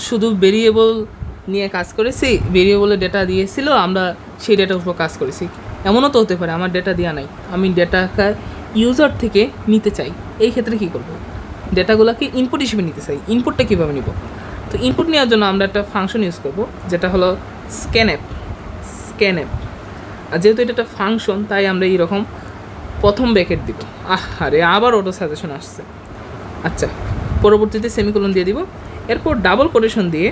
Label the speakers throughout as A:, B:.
A: শুধু ভেরিয়েবল নিয়ে কাজ করেছি, ভেরিয়েবলের ডেটা দিয়েছিল, আমরা সেই ডেটার উপর কাজ করেছি। এমনও তো হতে পারে আমার ডেটা দেওয়া নাই, আমি ডেটাটা ইউজার থেকে নিতে চাই। এই ক্ষেত্রে কী করব? ডেটাগুলোকে ইনপুট হিসেবে নিতে চাই। ইনপুটটা কীভাবে নিব? তো ইনপুট নেওয়ার জন্য আমরা একটা ফাংশন ইউজ করব, যেটা হলো স্ক্যানএপ। আর যেহেতু এটা একটা ফাংশন, তাই আমরা এইরকম প্রথম ব্র্যাকেট দিব। আরে আবার অটো সাজেশন আসছে। আচ্ছা, পরবর্তীতে সেমিকোলন দিয়ে দিব। এরপর ডাবল কোটেশন দিয়ে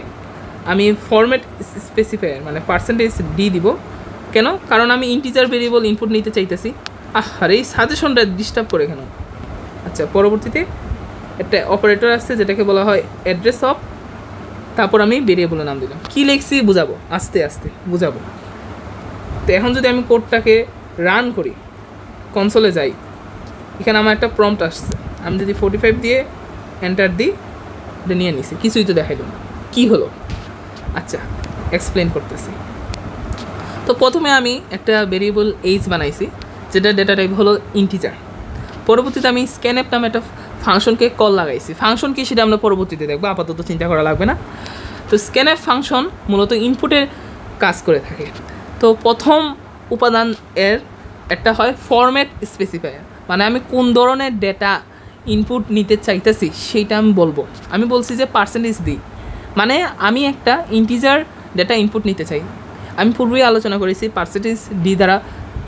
A: আমি ফরম্যাট স্পেসিফায়ার মানে %d দিব। কেন? কারণ আমি ইন্টিজার ভেরিয়েবল ইনপুট নিতে চাইতেছি। আরে এই সাজেশনটা ডিস্টার্ব করে কেন? আচ্ছা, পরবর্তীতে একটা অপারেটর আসছে যেটাকে বলা হয় অ্যাড্রেস অফ, তারপর আমি ভেরিয়েবলের নাম দিলাম। কী লিখছি বুঝাবো, আস্তে আস্তে বুঝাবো। তো এখন যদি আমি কোডটাকে রান করি, কনসোলে যাই, এখানে আমার একটা প্রম্পট আসছে। আমি যদি 45 দিয়ে এন্টার দিই, এটা নিয়ে নিছি, কিছুই তো দেখাইল না। কী হলো? আচ্ছা, এক্সপ্লেন করতেছি। তো প্রথমে আমি একটা ভেরিয়েবল এইচ বানাইছি, যেটা ডেটা টাইপ হলো ইন্টিজার। পরবর্তীতে আমি স্ক্যানএপ নামে একটা ফাংশনকে কল লাগাইছি। ফাংশন কি সেটা আমরা পরবর্তীতে দেখবো, আপাতত চিন্তা করা লাগবে না। তো স্ক্যানএপ ফাংশন মূলত ইনপুটের কাজ করে থাকে। তো প্রথম উপাদান এর একটা হয় ফরম্যাট স্পেসিফায়ার, মানে আমি কোন ধরনের ডেটা ইনপুট নিতে চাইতেছি সেইটা আমি বলবো। আমি বলছি যে %d, মানে আমি একটা ইন্টিজার ডেটা ইনপুট নিতে চাই। আমি পূর্বেই আলোচনা করেছি %d দ্বারা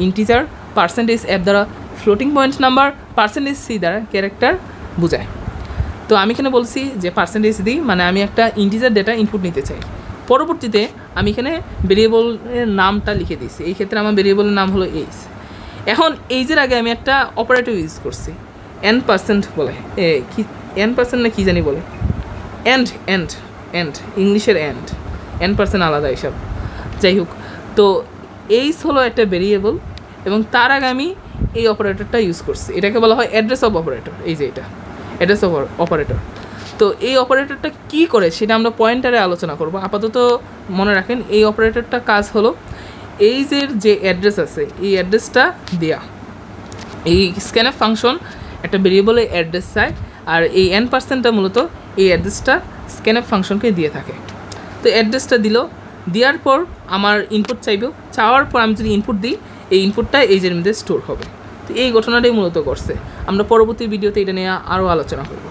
A: ইন্টিজার, %f দ্বারা ফ্লোটিং পয়েন্ট নাম্বার, %c দ্বারা ক্যারেক্টার বোঝায়। তো আমি এখানে বলছি যে %d মানে আমি একটা ইন্টিজার ডেটা ইনপুট নিতে চাই। পরবর্তীতে আমি এখানে ভেরিয়েবলের নামটা লিখে দিয়েছি। এই ক্ষেত্রে আমার ভেরিয়েবলের নাম হলো এইচ। এখন এইচের আগে আমি একটা অপারেটর ইউজ করছি, n% বলে, কি n% না কি জানি বলে, এন্ড ইংলিশের n% আলাদা এসব, যাই হোক। তো এইচ হলো একটা ভেরিয়েবল এবং তার আগে আমি এই অপারেটরটা ইউজ করছি। এটাকে বলা হয় অ্যাড্রেস অফ অপারেটর। এই যে এটা অ্যাড্রেস অফ অপারেটর। তো এই অপারেটরটা কী করে সেটা আমরা পয়েন্টারে আলোচনা করব। আপাতত মনে রাখেন এই অপারেটরটা কাজ হলো এইচের যে অ্যাড্রেস আছে এই অ্যাড্রেসটা দেয়া। এই স্ক্যানএপ ফাংশন একটা ভেরিয়েবলের অ্যাড্রেস চায়, আর এই n%টা মূলত এই অ্যাড্রেসটা স্ক্যানএপ ফাংশনকে দিয়ে থাকে। তো অ্যাড্রেসটা দিল, দেওয়ার পর আমার ইনপুট চাইবে, চাওয়ার পর আমি যদি ইনপুট দিই, এই ইনপুটটা এইচের মধ্যে স্টোর হবে। তো এই ঘটনাটাই মূলত করছে। আমরা পরবর্তী ভিডিওতে এটা নিয়ে আরও আলোচনা করব।